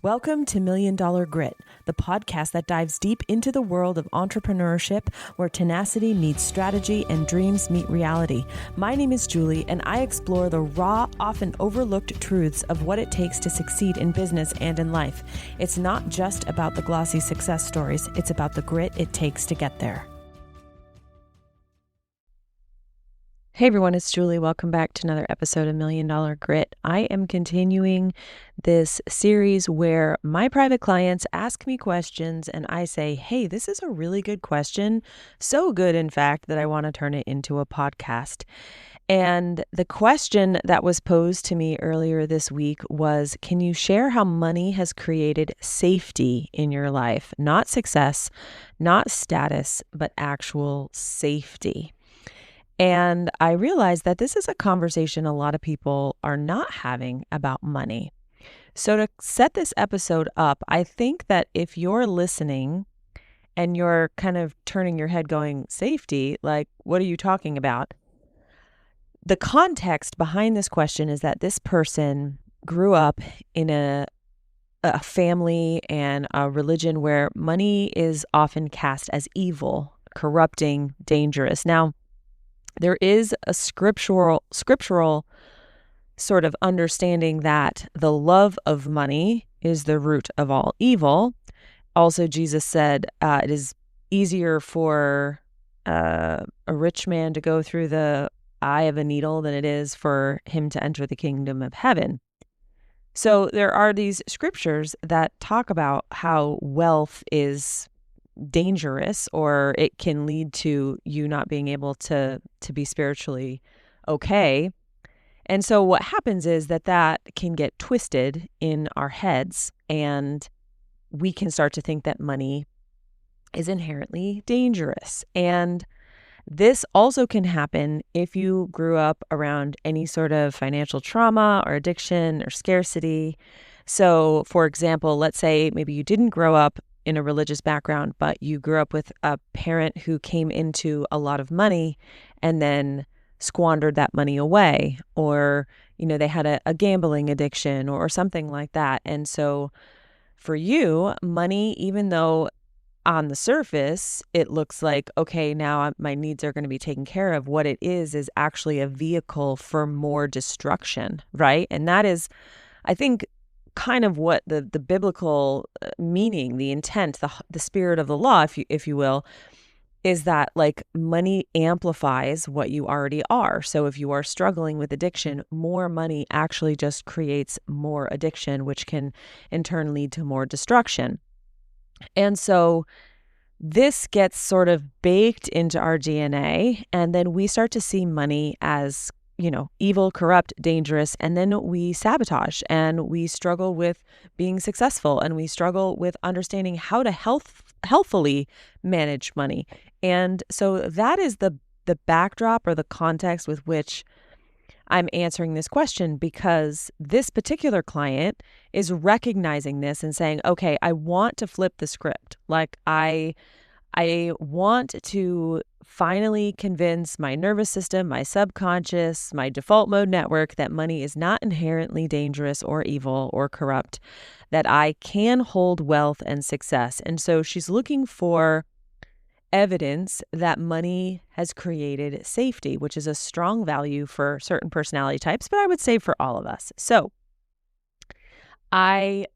Welcome to Million Dollar Grit, the podcast that dives deep into the world of entrepreneurship where tenacity meets strategy and dreams meet reality. My name is Julie, and I explore the raw, often overlooked truths of what it takes to succeed in business and in life. It's not just about the glossy success stories, it's about the grit it takes to get there. Hey everyone, it's Julie. Welcome back to another episode of Million Dollar Grit. I am continuing this series where my private clients ask me questions and I say, hey, this is a really good question. So good, in fact, that I want to turn it into a podcast. And the question that was posed to me earlier this week was, can you share how money has created safety in your life? Not success, not status, but actual safety. And I realized that this is a conversation a lot of people are not having about money. So to set this episode up, I think that if you're listening and you're kind of turning your head going, safety, like, what are you talking about? The context behind this question is that this person grew up in a family and a religion where money is often cast as evil, corrupting, dangerous. Now, there is a scriptural sort of understanding that the love of money is the root of all evil. Also, Jesus said it is easier for a rich man to go through the eye of a needle than it is for him to enter the kingdom of heaven. So there are these scriptures that talk about how wealth is dangerous, or it can lead to you not being able to be spiritually okay. And so what happens is that can get twisted in our heads, and we can start to think that money is inherently dangerous. And this also can happen if you grew up around any sort of financial trauma or addiction or scarcity. So, for example, let's say maybe you didn't grow up in a religious background, but you grew up with a parent who came into a lot of money and then squandered that money away, or, they had a gambling addiction or something like that. And so for you, money, even though on the surface, it looks like, okay, now my needs are going to be taken care of, what it is actually a vehicle for more destruction, right? And that is, I think, kind of what the biblical meaning, the intent, the spirit of the law, if you will, is that like money amplifies what you already are. So if you are struggling with addiction, more money actually just creates more addiction, which can in turn lead to more destruction. And so this gets sort of baked into our DNA, and then we start to see money as evil, corrupt, dangerous, and then we sabotage and we struggle with being successful, and we struggle with understanding how to healthfully manage money. And so that is the backdrop or the context with which I'm answering this question, because this particular client is recognizing this and saying, okay, I want to flip the script. Like I want to finally convince my nervous system, my subconscious, my default mode network that money is not inherently dangerous or evil or corrupt, that I can hold wealth and success. And so she's looking for evidence that money has created safety, which is a strong value for certain personality types, but I would say for all of us. So I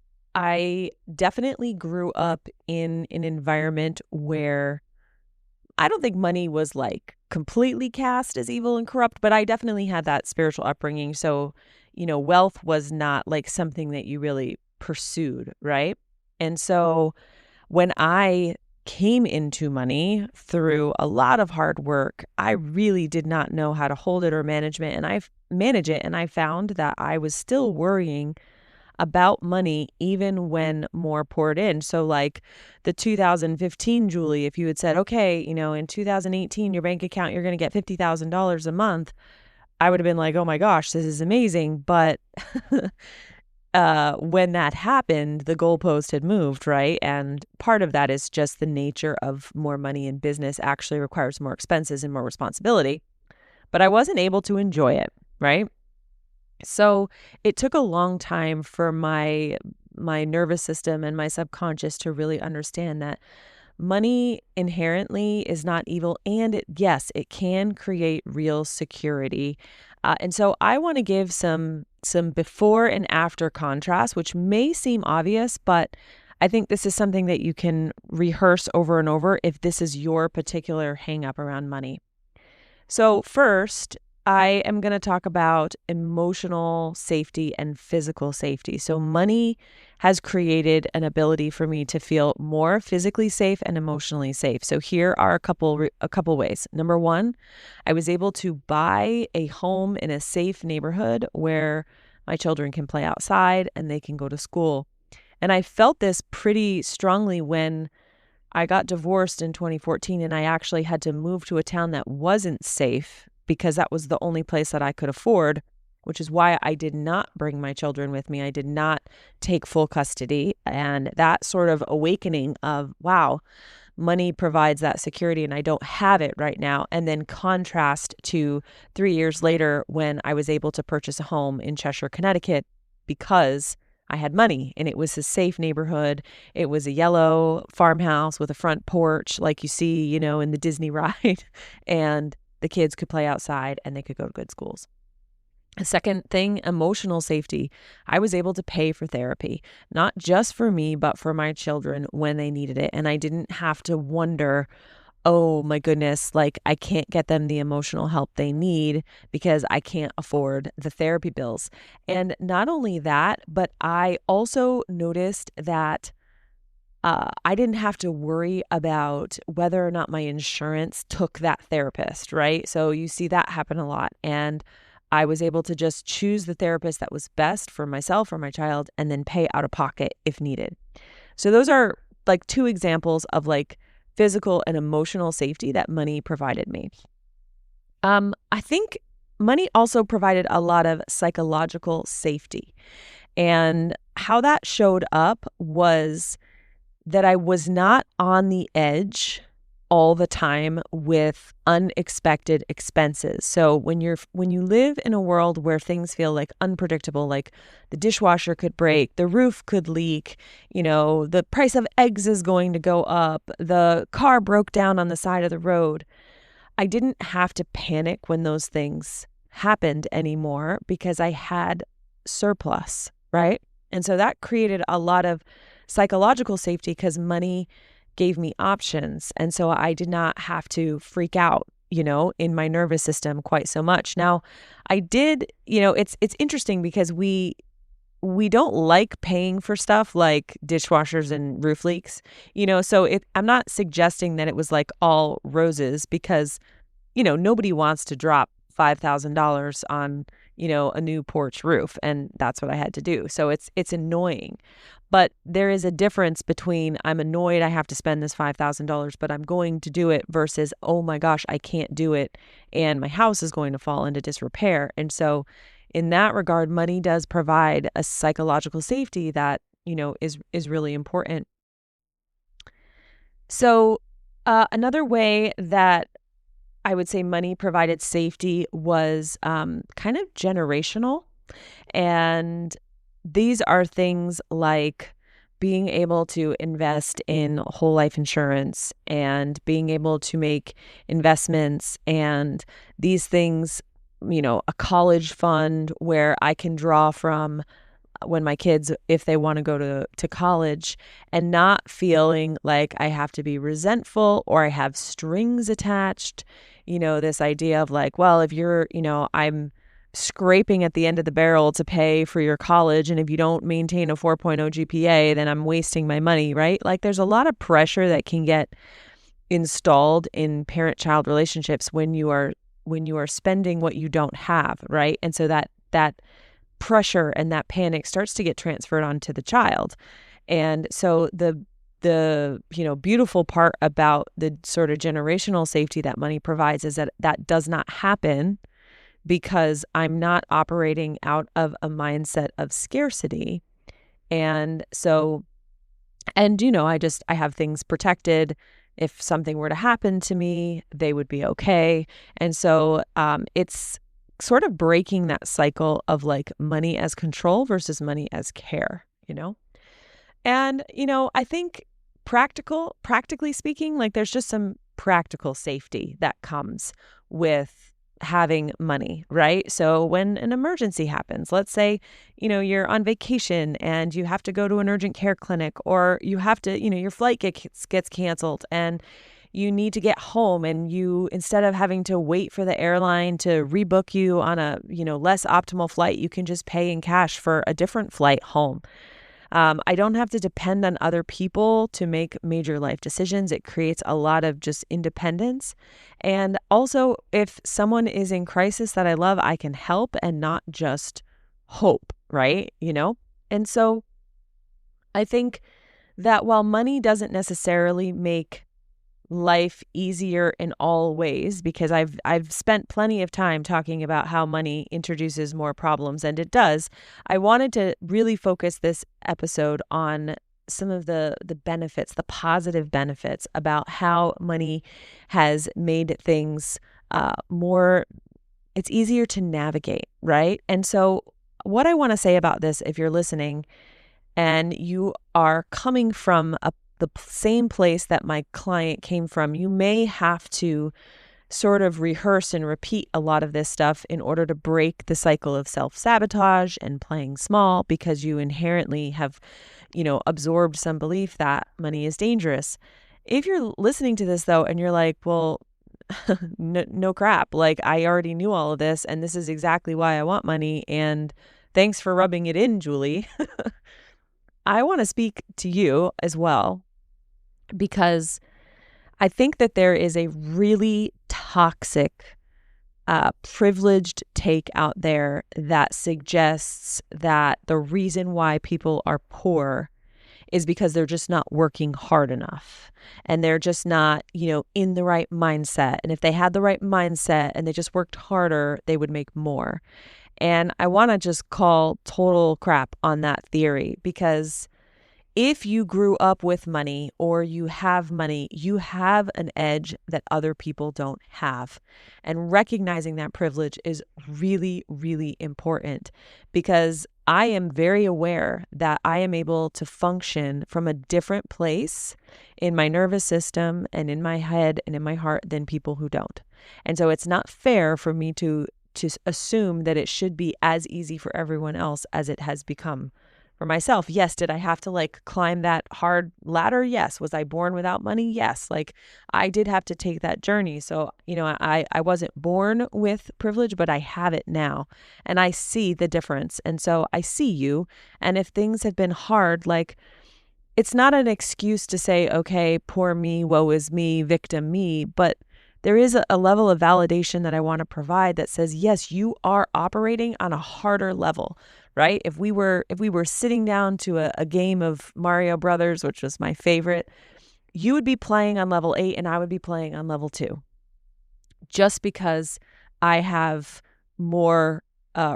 definitely grew up in an environment where I don't think money was like completely cast as evil and corrupt, but I definitely had that spiritual upbringing. So, wealth was not like something that you really pursued, right? And so when I came into money through a lot of hard work, I really did not know how to hold it or manage it. And I found that I was still worrying about money even when more poured in. So like the 2015 Julie, if you had said, okay, in 2018, your bank account, you're going to get $50,000 a month, I would have been like, oh my gosh, this is amazing. But when that happened, the goalpost had moved, right? And part of that is just the nature of more money in business actually requires more expenses and more responsibility. But I wasn't able to enjoy it, right? So it took a long time for my my nervous system and my subconscious to really understand that money inherently is not evil, and yes, it can create real security. And so I want to give some before and after contrast, which may seem obvious, but I think this is something that you can rehearse over and over if this is your particular hang up around money. So, first, I am going to talk about emotional safety and physical safety. So, money has created an ability for me to feel more physically safe and emotionally safe. So, here are a couple ways. Number one, I was able to buy a home in a safe neighborhood where my children can play outside and they can go to school. And I felt this pretty strongly when I got divorced in 2014, and I actually had to move to a town that wasn't safe because that was the only place that I could afford, which is why I did not bring my children with me. I did not take full custody. And that sort of awakening of, wow, money provides that security and I don't have it right now. And then contrast to 3 years later when I was able to purchase a home in Cheshire, Connecticut, because I had money and it was a safe neighborhood. It was a yellow farmhouse with a front porch like you see, in the Disney ride. And the kids could play outside and they could go to good schools. A second thing, emotional safety. I was able to pay for therapy, not just for me, but for my children when they needed it. And I didn't have to wonder, oh my goodness, like I can't get them the emotional help they need because I can't afford the therapy bills. And not only that, but I also noticed that I didn't have to worry about whether or not my insurance took that therapist, right? So you see that happen a lot. And I was able to just choose the therapist that was best for myself or my child and then pay out of pocket if needed. So those are like two examples of like physical and emotional safety that money provided me. I think money also provided a lot of psychological safety. And how that showed up was that I was not on the edge all the time with unexpected expenses. So when you live in a world where things feel like unpredictable, like the dishwasher could break, the roof could leak, the price of eggs is going to go up, the car broke down on the side of the road, I didn't have to panic when those things happened anymore because I had surplus, right? And so that created a lot of psychological safety because money gave me options. And so I did not have to freak out, in my nervous system quite so much. Now, I did, it's interesting because we don't like paying for stuff like dishwashers and roof leaks, so I'm not suggesting that it was like all roses because, nobody wants to drop $5,000 on, a new porch roof. And that's what I had to do. So it's annoying. But there is a difference between I'm annoyed I have to spend this $5,000, but I'm going to do it versus, oh my gosh, I can't do it and my house is going to fall into disrepair. And so in that regard, money does provide a psychological safety that, is really important. So another way that I would say money provided safety was kind of generational. And these are things like being able to invest in whole life insurance and being able to make investments and these things, a college fund where I can draw from when my kids, if they want to go to college, and not feeling like I have to be resentful or I have strings attached. This idea of like, well, if you're, I'm scraping at the end of the barrel to pay for your college, and if you don't maintain a 4.0 GPA, then I'm wasting my money, right? Like there's a lot of pressure that can get installed in parent-child relationships when you are spending what you don't have, right? And so that pressure and that panic starts to get transferred onto the child. And so the beautiful part about the sort of generational safety that money provides is that does not happen because I'm not operating out of a mindset of scarcity. And so, and I have things protected. If something were to happen to me, they would be okay. And so it's sort of breaking that cycle of like money as control versus money as care, And, I think practically speaking, like there's just some practical safety that comes with having money, right? So when an emergency happens, let's say, you're on vacation and you have to go to an urgent care clinic, or you have to, your flight gets canceled and you need to get home, and instead of having to wait for the airline to rebook you on a, less optimal flight, you can just pay in cash for a different flight home. I don't have to depend on other people to make major life decisions. It creates a lot of just independence. And also, if someone is in crisis that I love, I can help and not just hope, right? And so I think that while money doesn't necessarily make life easier in all ways, because I've spent plenty of time talking about how money introduces more problems, and it does. I wanted to really focus this episode on some of the benefits, the positive benefits about how money has made things more, it's easier to navigate, right? And so what I want to say about this, if you're listening and you are coming from the same place that my client came from, you may have to sort of rehearse and repeat a lot of this stuff in order to break the cycle of self-sabotage and playing small, because you inherently have, absorbed some belief that money is dangerous. If you're listening to this though, and you're like, well, no crap, like I already knew all of this, and this is exactly why I want money, and thanks for rubbing it in, Julie. I want to speak to you as well, because I think that there is a really toxic, privileged take out there that suggests that the reason why people are poor is because they're just not working hard enough, and they're just not, in the right mindset. And if they had the right mindset and they just worked harder, they would make more. And I want to just call total crap on that theory, because if you grew up with money or you have money, you have an edge that other people don't have. And recognizing that privilege is really, really important, because I am very aware that I am able to function from a different place in my nervous system and in my head and in my heart than people who don't. And so it's not fair for me to assume that it should be as easy for everyone else as it has become for myself. Yes. Did I have to climb that hard ladder? Yes. Was I born without money? Yes. I did have to take that journey. So, I wasn't born with privilege, but I have it now, and I see the difference. And so I see you. And if things have been hard, it's not an excuse to say, okay, poor me, woe is me, victim me, but there is a level of validation that I want to provide that says, yes, you are operating on a harder level, right? If we were sitting down to a game of Mario Brothers, which was my favorite, you would be playing on level 8 and I would be playing on level 2, just because I have more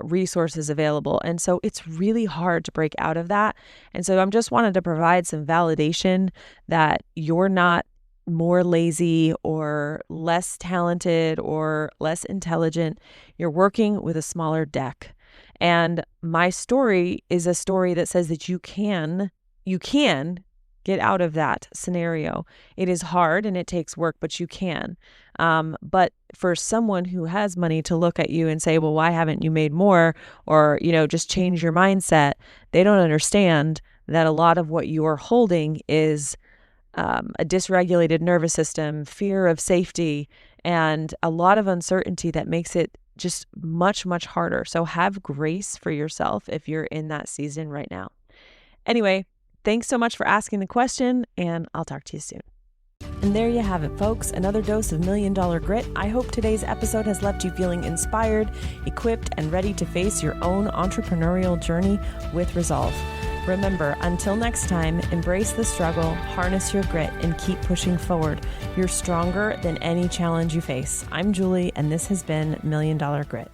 resources available. And so it's really hard to break out of that. And so I'm just wanted to provide some validation that you're not more lazy or less talented or less intelligent. You're working with a smaller deck. And my story is a story that says that you can get out of that scenario. It is hard and it takes work, but you can. But for someone who has money to look at you and say, well, why haven't you made more? Or, just change your mindset. They don't understand that a lot of what you're holding is a dysregulated nervous system, fear of safety, and a lot of uncertainty that makes it just much, much harder. So have grace for yourself if you're in that season right now. Anyway, thanks so much for asking the question, and I'll talk to you soon. And there you have it, folks. Another dose of $1 Million Grit. I hope today's episode has left you feeling inspired, equipped, and ready to face your own entrepreneurial journey with resolve. Remember, until next time, embrace the struggle, harness your grit, and keep pushing forward. You're stronger than any challenge you face. I'm Julie, and this has been $1 Million Grit.